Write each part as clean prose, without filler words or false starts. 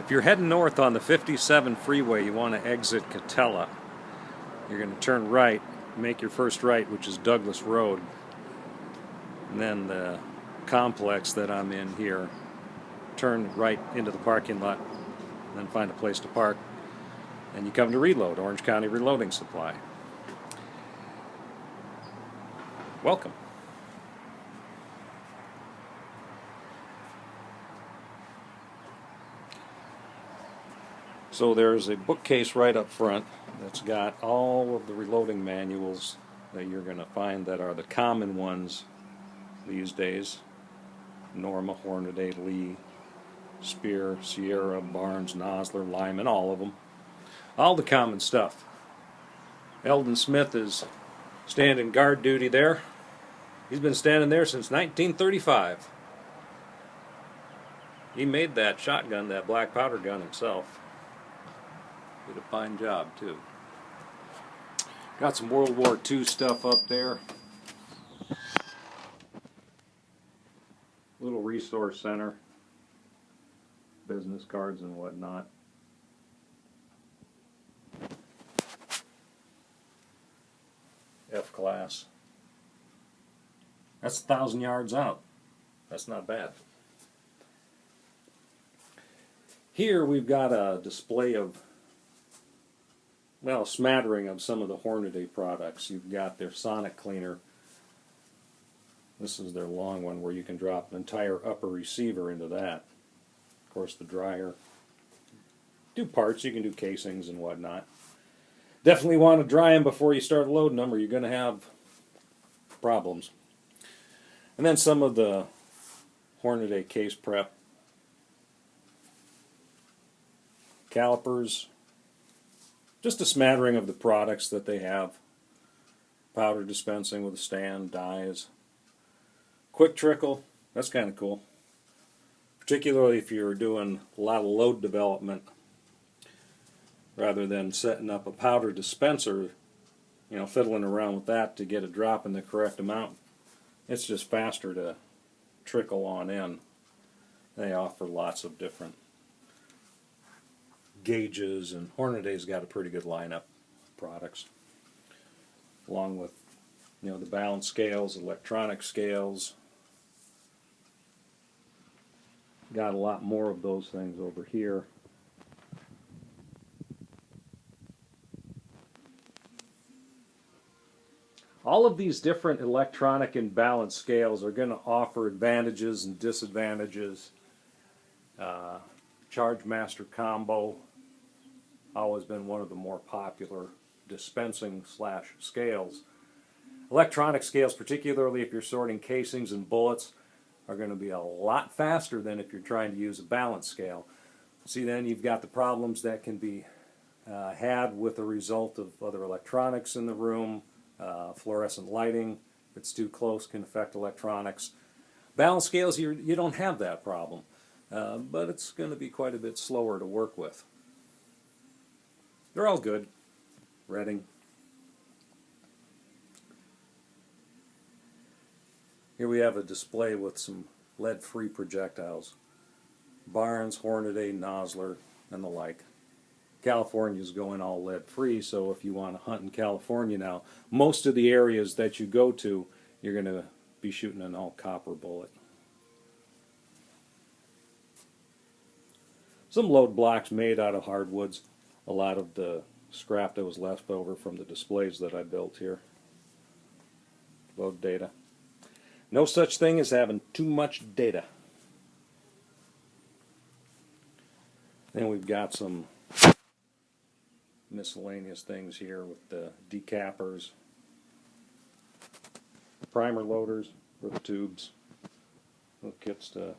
If you're heading north on the 57 freeway, you want to exit Catella. You're going to turn right, make your first right, which is Douglas Road. And then the complex that I'm in here, turn right into the parking lot, and then find a place to park. And you come to Reload, Orange County Reloading Supply. Welcome. So there's a bookcase right up front that's got all of the reloading manuals that you're going to find that are the common ones these days. Norma, Hornady, Lee, Spear, Sierra, Barnes, Nosler, Lyman, all of them. All the common stuff. Eldon Smith is standing guard duty there. He's been standing there since 1935. He made that shotgun, that black powder gun himself. Did a fine job too. Got some World War II stuff up there. Little resource center. Business cards and whatnot. F-class. That's 1,000 yards out. That's not bad. Here we've got a display of, well, a smattering of some of the Hornady products. You've got their sonic cleaner. This is their long one where you can drop an entire upper receiver into that. Of course, the dryer. Do parts, you can do casings and whatnot. Definitely want to dry them before you start loading them or you're going to have problems. And then some of the Hornady case prep. Calipers. Just a smattering of the products that they have. Powder dispensing with a stand, dyes. Quick trickle, that's kind of cool. Particularly if you're doing a lot of load development. Rather than setting up a powder dispenser, you know, fiddling around with that to get a drop in the correct amount. It's just faster to trickle on in. They offer lots of different gauges, and Hornady's got a pretty good lineup of products, along with, you know, the balance scales, electronic scales. Got a lot more of those things over here. All of these different electronic and balance scales are going to offer advantages and disadvantages. Charge Master Combo, always been one of the more popular dispensing / scales. Electronic scales, particularly if you're sorting casings and bullets, are going to be a lot faster than if you're trying to use a balance scale. See, then you've got the problems that can be had with the result of other electronics in the room. Fluorescent lighting, if it's too close, can affect electronics. Balance scales, you don't have that problem, but it's going to be quite a bit slower to work with. They're all good. Reading. Here we have a display with some lead-free projectiles. Barnes, Hornady, Nosler, and the like. California's going all lead-free, so if you want to hunt in California now, most of the areas that you go to, you're going to be shooting an all-copper bullet. Some load blocks made out of hardwoods. A lot of the scrap that was left over from the displays that I built here. Load data. No such thing as having too much data. Then we've got some miscellaneous things here with the decappers, primer loaders for the tubes, little kits to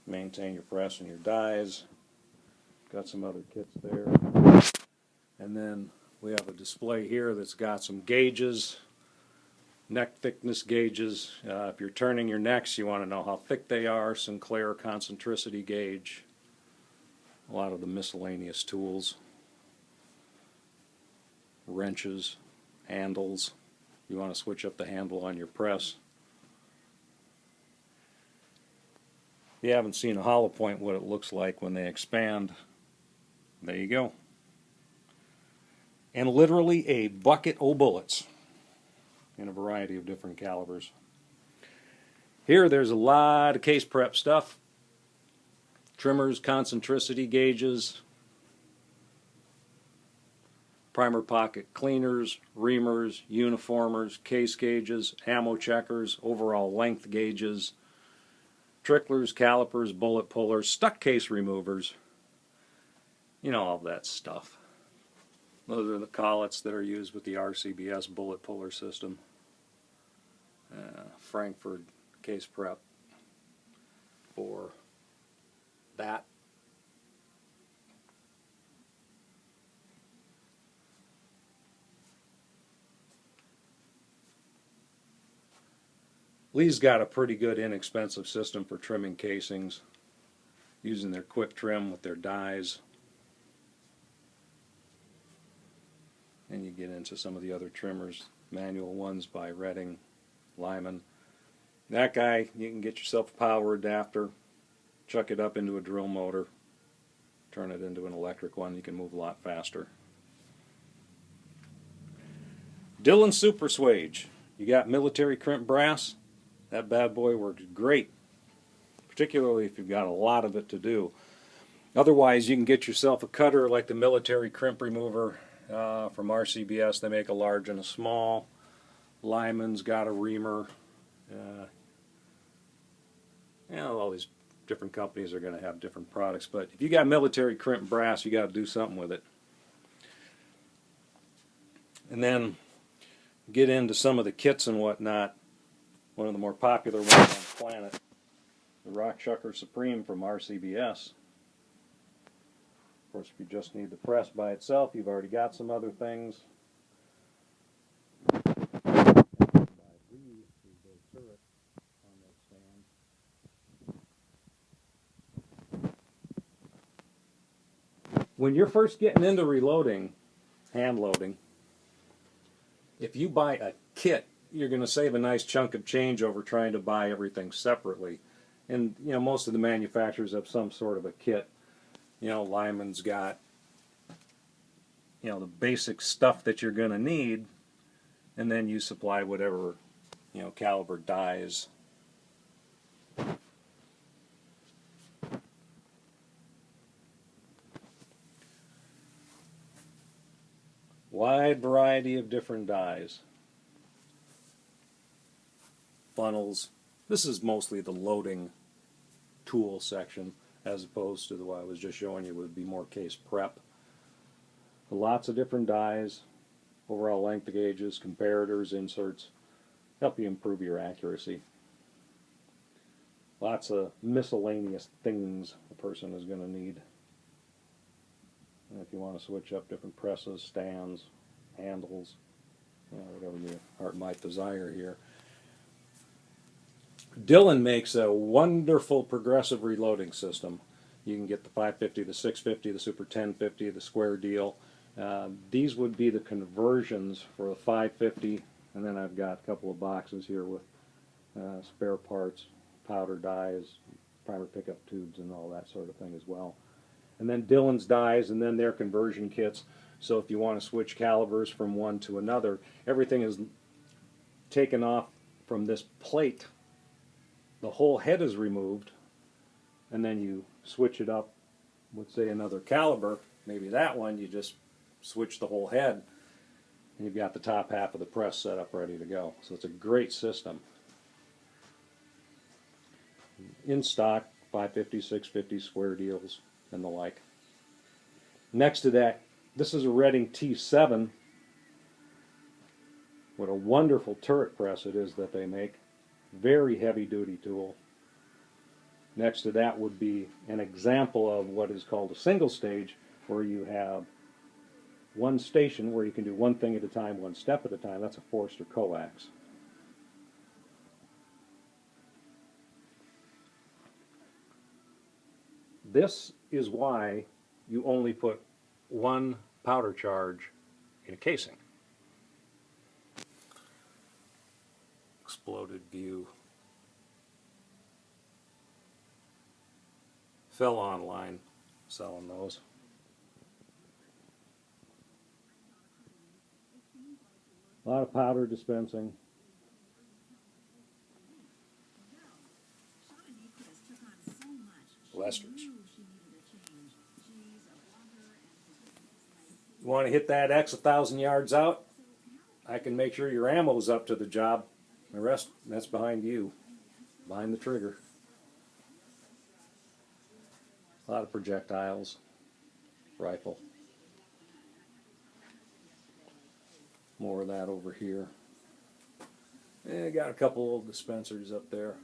maintain your press and your dies. Got some other kits there. And then we have a display here that's got some gauges, neck thickness gauges. If you're turning your necks, you want to know how thick they are. Sinclair concentricity gauge. A lot of the miscellaneous tools. Wrenches, handles. You want to switch up the handle on your press. If you haven't seen a hollow point, what it looks like when they expand, there you go. And literally a bucket of bullets in a variety of different calibers. Here there's a lot of case prep stuff. Trimmers, concentricity gauges, primer pocket cleaners, reamers, uniformers, case gauges, ammo checkers, overall length gauges, tricklers, calipers, bullet pullers, stuck case removers, you know, all that stuff. Those are the collets that are used with the RCBS bullet puller system. Frankfurt case prep for that. Lee's got a pretty good inexpensive system for trimming casings, using their quick trim with their dies. And you get into some of the other trimmers, manual ones by Redding, Lyman. That guy, you can get yourself a power adapter, chuck it up into a drill motor, turn it into an electric one. You can move a lot faster. Dillon Super Swage. You got military crimp brass. That bad boy works great, particularly if you've got a lot of it to do. Otherwise, you can get yourself a cutter like the military crimp remover from RCBS. They make a large and a small. Lyman's got a reamer. You know, all these different companies are going to have different products, but if you got military crimp brass, you got to do something with it. And then get into some of the kits and whatnot. One of the more popular ones on the planet, the Rock Chucker Supreme from RCBS. Of course, if you just need the press by itself, you've already got some other things. When you're first getting into reloading, hand loading, if you buy a kit, you're going to save a nice chunk of change over trying to buy everything separately. And, you know, most of the manufacturers have some sort of a kit. You know, Lyman's got, you know, the basic stuff that you're going to need, and then you supply whatever, you know, caliber dies. Wide variety of different dies. Funnels. This is mostly the loading tool section, as opposed to the one I was just showing you would be more case prep. Lots of different dies, overall length gauges, comparators, inserts, help you improve your accuracy. Lots of miscellaneous things a person is going to need. And if you want to switch up different presses, stands, handles, you know, whatever your heart might desire here. Dillon makes a wonderful progressive reloading system. You can get the 550, the 650, the Super 1050, the square deal. These would be the conversions for the 550, and then I've got a couple of boxes here with spare parts, powder dies, primer pickup tubes, and all that sort of thing as well. And then Dillon's dies, and then their conversion kits. So if you want to switch calibers from one to another, everything is taken off from this plate. The whole head is removed, and then you switch it up with, say, another caliber, maybe that one, you just switch the whole head, and you've got the top half of the press set up ready to go. So it's a great system. In stock, 550, 650, square deals, and the like. Next to that, this is a Redding T7. What a wonderful turret press it is that they make. Very heavy duty tool. Next to that would be an example of what is called a single stage, where you have one station where you can do one thing at a time, one step at a time. That's a Forster coax. This is why you only put one powder charge in a casing. Exploded view. Fell online selling those. A lot of powder dispensing. Lesters. You want to hit that X 1,000 yards out? I can make sure your ammo's up to the job. The rest, that's behind you, behind the trigger. A lot of projectiles, rifle. More of that over here. And got a couple old dispensers up there.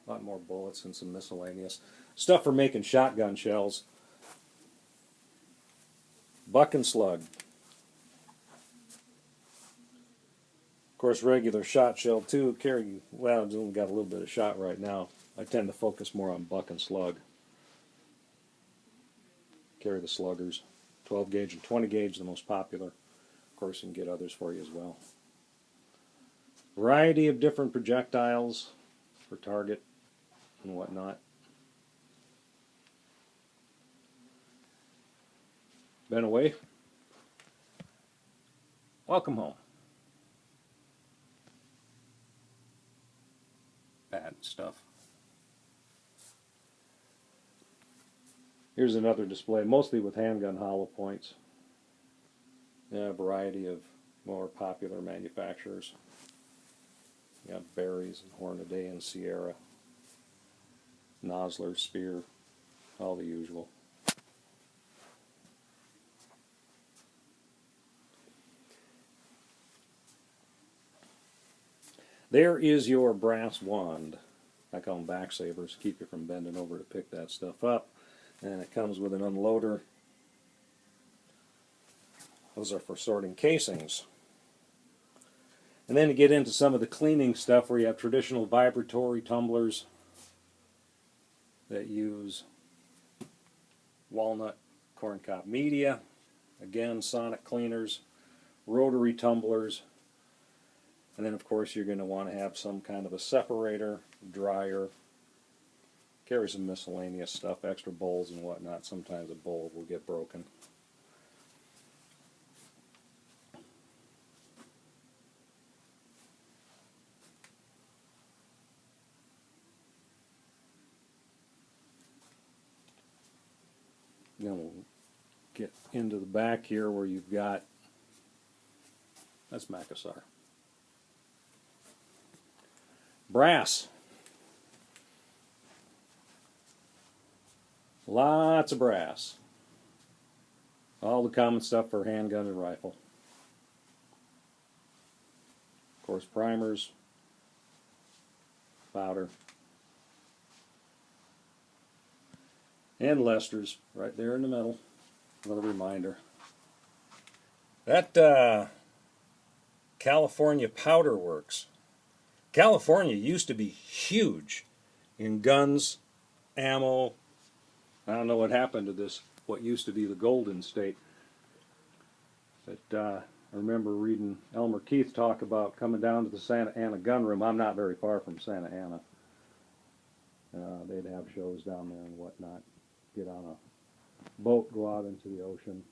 A lot more bullets and some miscellaneous stuff for making shotgun shells. Buck and slug. Of course, regular shot shell too. Carry, well, it's only got a little bit of shot right now. I tend to focus more on buck and slug. Carry the sluggers. 12 gauge and 20 gauge, the most popular. Of course, you can get others for you as well. Variety of different projectiles for target and whatnot. Been away? Welcome home. Bad stuff. Here's another display, mostly with handgun hollow points. Yeah, a variety of more popular manufacturers. You got Berry's and Hornaday and Sierra, Nosler, Spear, all the usual. There is your brass wand. I call them back sabers, keep you from bending over to pick that stuff up. And it comes with an unloader. Those are for sorting casings. And then to get into some of the cleaning stuff where you have traditional vibratory tumblers that use walnut corncob media. Again, sonic cleaners, rotary tumblers. And then of course you're going to want to have some kind of a separator, dryer. Carry some miscellaneous stuff, extra bowls and whatnot. Sometimes a bowl will get broken. Then we'll get into the back here where you've got, that's Macassar. Brass. Lots of brass. All the common stuff for handgun and rifle. Of course, primers, powder, and Lesters right there in the middle. Another reminder. That California Powder Works. California used to be huge in guns, ammo. I don't know what happened to this, what used to be the Golden State. But I remember reading Elmer Keith talk about coming down to the Santa Ana gun room. I'm not very far from Santa Ana. They'd have shows down there and whatnot. Get on a boat, go out into the ocean.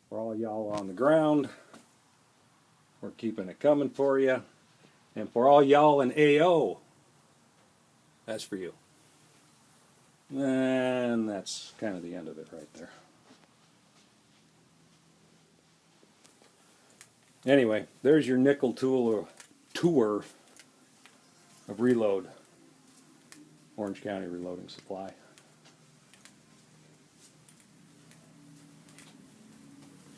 For all y'all on the ground, we're keeping it coming for you. And for all y'all in AO, that's for you. And that's kind of the end of it right there. Anyway, there's your nickel tour of Reload. Orange County Reloading Supply.